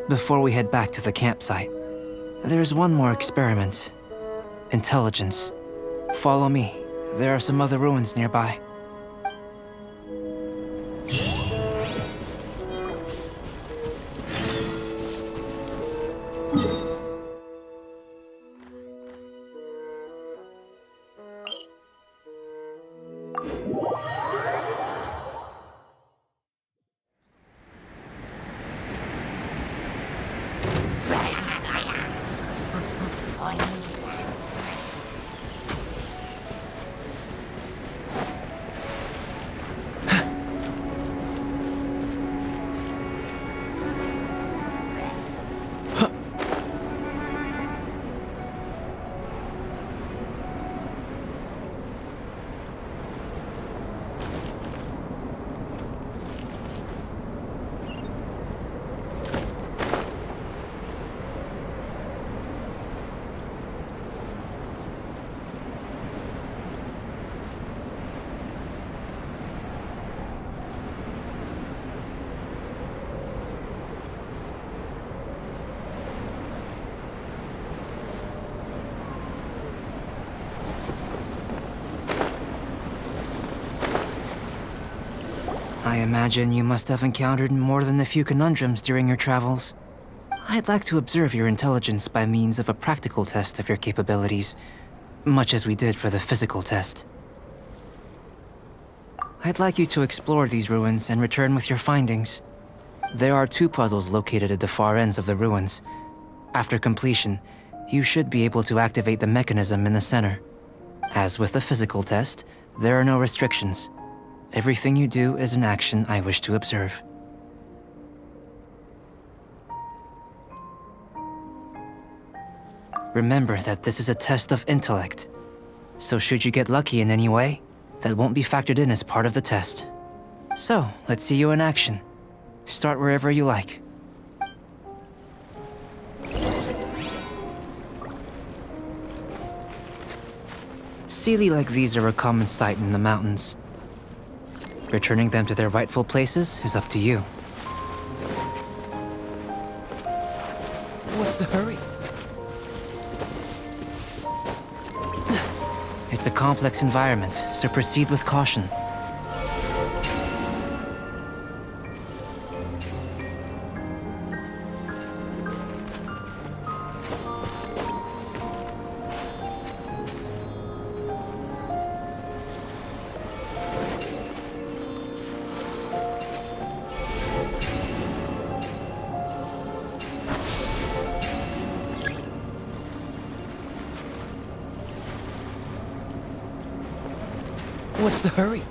before we head back to the campsite, there's one more experiment. Intelligence. Follow me. There are some other ruins nearby. I imagine you must have encountered more than a few conundrums during your travels. I'd like to observe your intelligence by means of a practical test of your capabilities, much as we did for the physical test. I'd like you to explore these ruins and return with your findings. There are 2 puzzles located at the far ends of the ruins. After completion, you should be able to activate the mechanism in the center. As with the physical test, there are no restrictions. Everything you do is an action I wish to observe. Remember that this is a test of intellect, so should you get lucky in any way, that won't be factored in as part of the test. So, let's see you in action. Start wherever you like. Sealy like these are a common sight in the mountains. Returning them to their rightful places is up to you. What's the hurry? It's a complex environment, so proceed with caution. What's the hurry?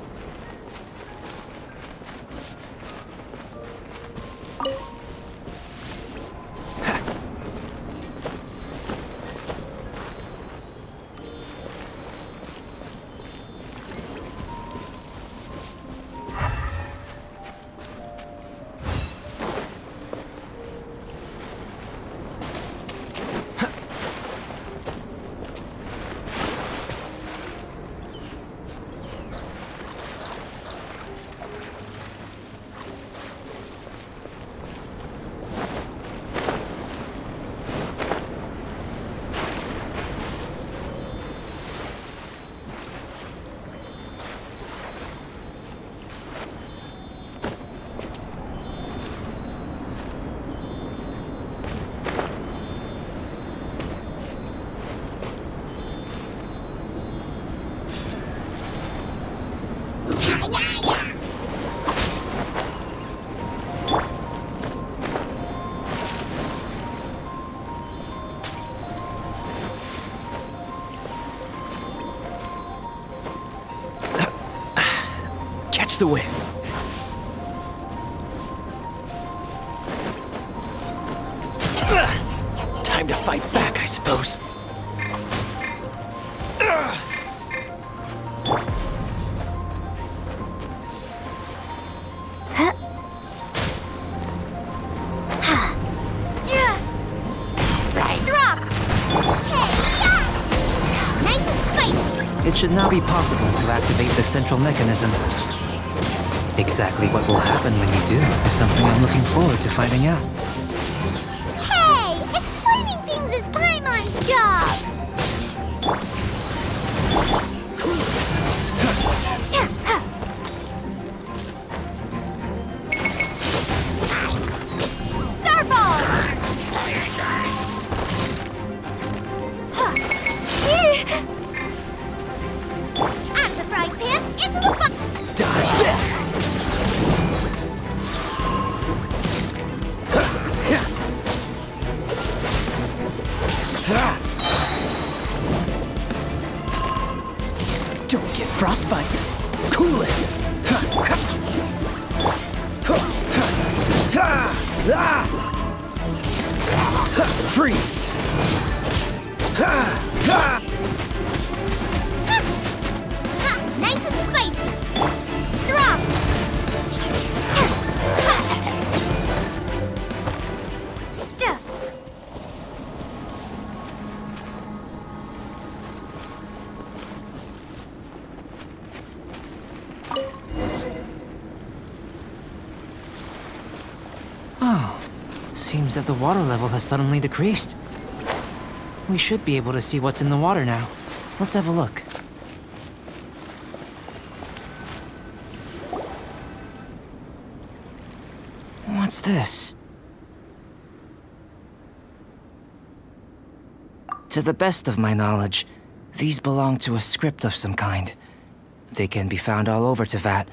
The wind. Time to fight back, I suppose. Right, drop! Hey, yeah! Nice and spicy! It should now be possible to activate the central mechanism. Exactly what will happen when you do is something I'm looking forward to finding out. Hey! Explaining things is Paimon's job! Starball! Out of the frying pan, into the Dodge this! Don't get frostbite. Cool it. Freeze. Nice and spicy! Drop! Oh, seems that the water level has suddenly decreased. We should be able to see what's in the water now. Let's have a look. What's this? To the best of my knowledge, these belong to a script of some kind. They can be found all over Tevat,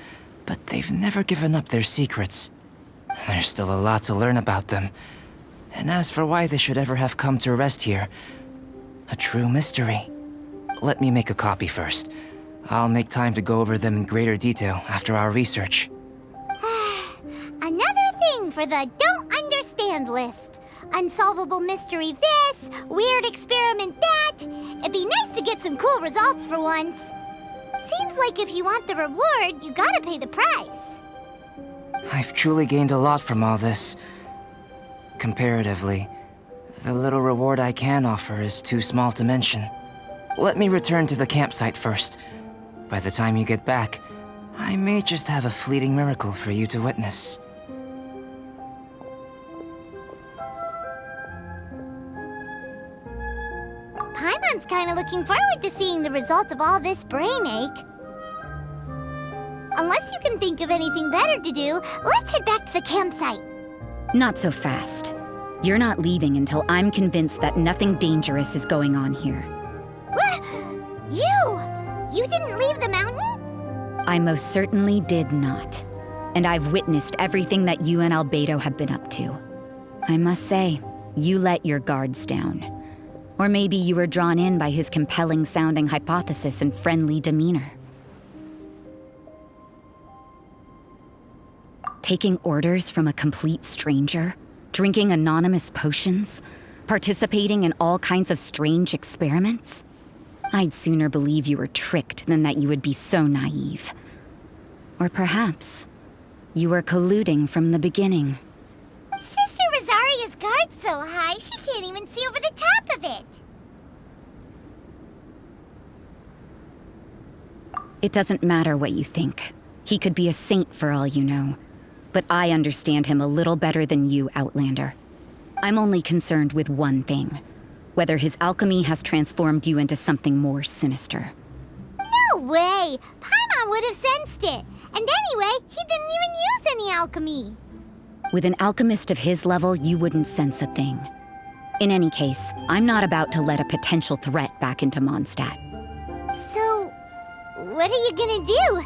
but they've never given up their secrets. There's still a lot to learn about them. And as for why they should ever have come to rest here, a true mystery. Let me make a copy first. I'll make time to go over them in greater detail after our research. Another thing for the don't understand list. Unsolvable mystery this, weird experiment that. It'd be nice to get some cool results for once. Seems like if you want the reward, you gotta pay the price. I've truly gained a lot from all this. Comparatively, the little reward I can offer is too small to mention. Let me return to the campsite first. By the time you get back, I may just have a fleeting miracle for you to witness. Paimon's kinda looking forward to seeing the results of all this brain ache. Unless you can think of anything better to do, let's head back to the campsite. Not so fast. You're not leaving until I'm convinced that nothing dangerous is going on here. You didn't leave the mountain? I most certainly did not. And I've witnessed everything that you and Albedo have been up to. I must say, you let your guards down. Or maybe you were drawn in by his compelling-sounding hypothesis and friendly demeanor. Taking orders from a complete stranger, drinking anonymous potions, participating in all kinds of strange experiments? I'd sooner believe you were tricked than that you would be so naive. Or perhaps, you were colluding from the beginning. Sister Rosaria's guard's so high, she can't even see over the top of it. It doesn't matter what you think. He could be a saint for all you know. But I understand him a little better than you, Outlander. I'm only concerned with one thing. Whether his alchemy has transformed you into something more sinister. No way! Paimon would have sensed it. And anyway, he didn't even use any alchemy. With an alchemist of his level, you wouldn't sense a thing. In any case, I'm not about to let a potential threat back into Mondstadt. So, what are you gonna do?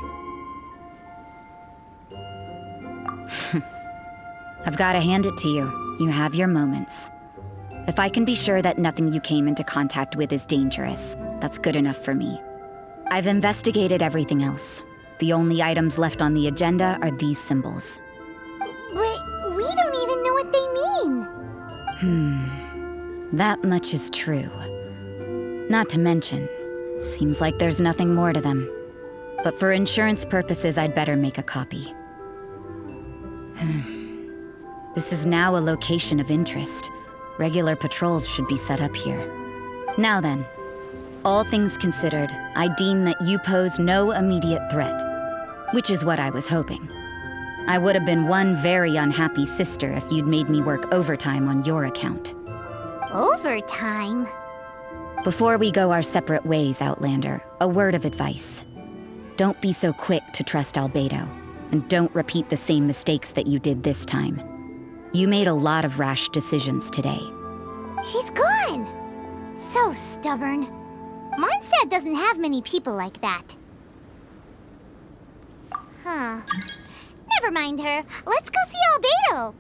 I've got to hand it to you. You have your moments. If I can be sure that nothing you came into contact with is dangerous, that's good enough for me. I've investigated everything else. The only items left on the agenda are these symbols. But we don't even know what they mean. That much is true. Not to mention, seems like there's nothing more to them. But for insurance purposes, I'd better make a copy. This is now a location of interest. Regular patrols should be set up here. Now then, all things considered, I deem that you pose no immediate threat. Which is what I was hoping. I would have been one very unhappy sister if you'd made me work overtime on your account. Overtime? Before we go our separate ways, Outlander, a word of advice. Don't be so quick to trust Albedo, and don't repeat the same mistakes that you did this time. You made a lot of rash decisions today. She's gone! So stubborn. Mondstadt doesn't have many people like that. Huh. Never mind her. Let's go see Albedo.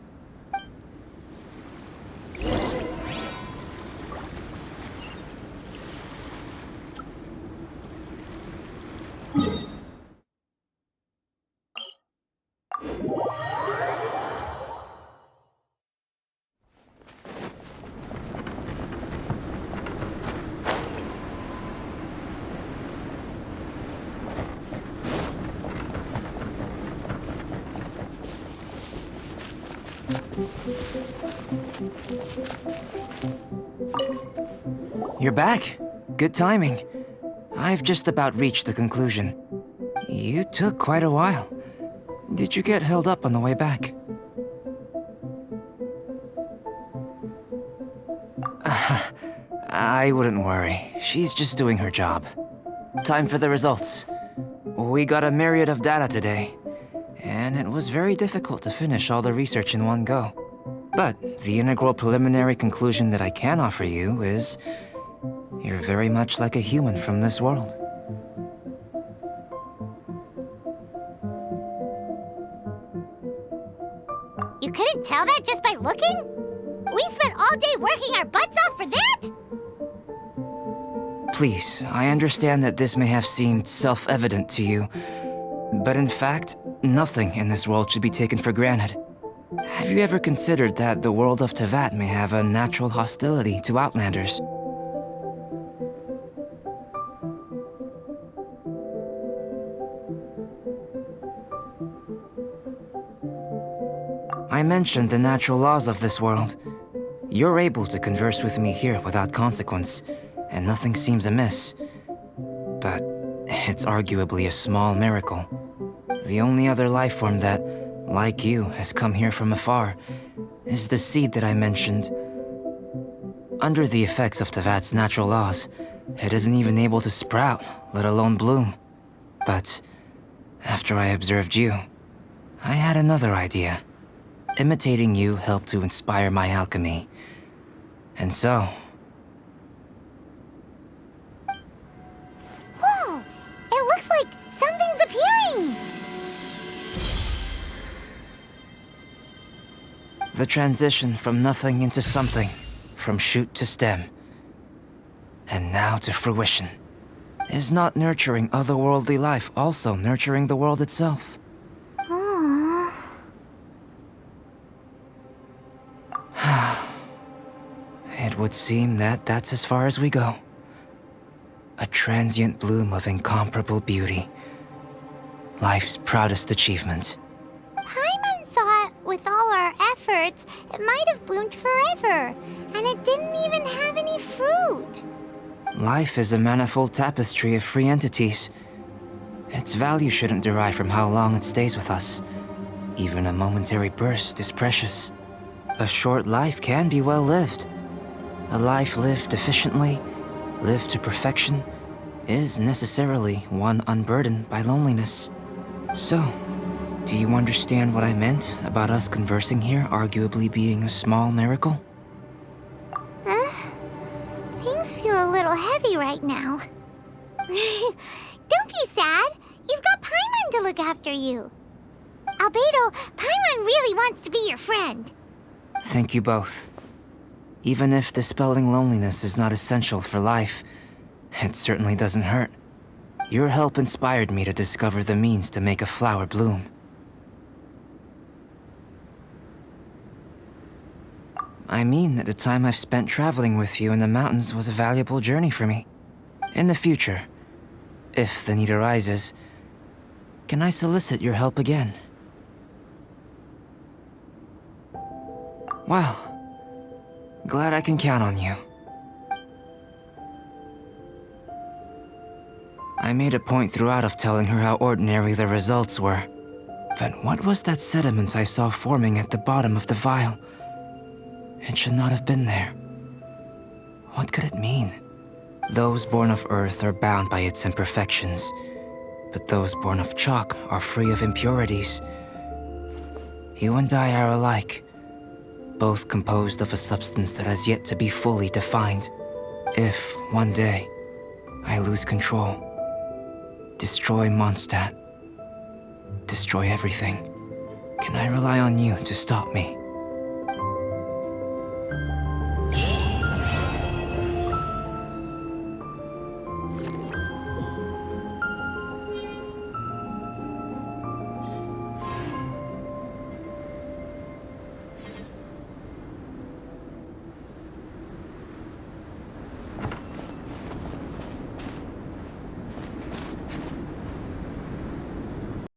You're back. Good timing. I've just about reached the conclusion. You took quite a while. Did you get held up on the way back? I wouldn't worry. She's just doing her job. Time for the results. We got a myriad of data today. And and it was very difficult to finish all the research in one go. But the integral preliminary conclusion that I can offer you is you're very much like a human from this world. You couldn't tell that just by looking? We spent all day working our butts off for that? Please, I understand that this may have seemed self-evident to you, but in fact, nothing in this world should be taken for granted. Have you ever considered that the world of Teyvat may have a natural hostility to Outlanders? I mentioned the natural laws of this world. You're able to converse with me here without consequence, and nothing seems amiss. But it's arguably a small miracle. The only other life form that, like you, has come here from afar is the seed that I mentioned. Under the effects of Teyvat's natural laws, it isn't even able to sprout, let alone bloom. But after I observed you, I had another idea. Imitating you helped to inspire my alchemy. And so... Whoa! It looks like something's appearing! The transition from nothing into something, from shoot to stem, and now to fruition. Is not nurturing otherworldly life also nurturing the world itself? It would seem that that's as far as we go. A transient bloom of incomparable beauty. Life's proudest achievement. Paimon thought, with all our efforts, it might have bloomed forever, and it didn't even have any fruit. Life is a manifold tapestry of free entities. Its value shouldn't derive from how long it stays with us. Even a momentary burst is precious. A short life can be well lived. A life lived efficiently, lived to perfection, is necessarily one unburdened by loneliness. So, do you understand what I meant about us conversing here arguably being a small miracle? Things feel a little heavy right now. Don't be sad. You've got Paimon to look after you. Albedo, Paimon really wants to be your friend. Thank you both. Even if dispelling loneliness is not essential for life, it certainly doesn't hurt. Your help inspired me to discover the means to make a flower bloom. I mean that the time I've spent traveling with you in the mountains was a valuable journey for me. In the future, if the need arises, can I solicit your help again? Well, glad I can count on you. I made a point throughout of telling her how ordinary the results were. But what was that sediment I saw forming at the bottom of the vial? It should not have been there. What could it mean? Those born of Earth are bound by its imperfections, but those born of chalk are free of impurities. You and I are alike, both composed of a substance that has yet to be fully defined. If, one day, I lose control, destroy Mondstadt, destroy everything, can I rely on you to stop me?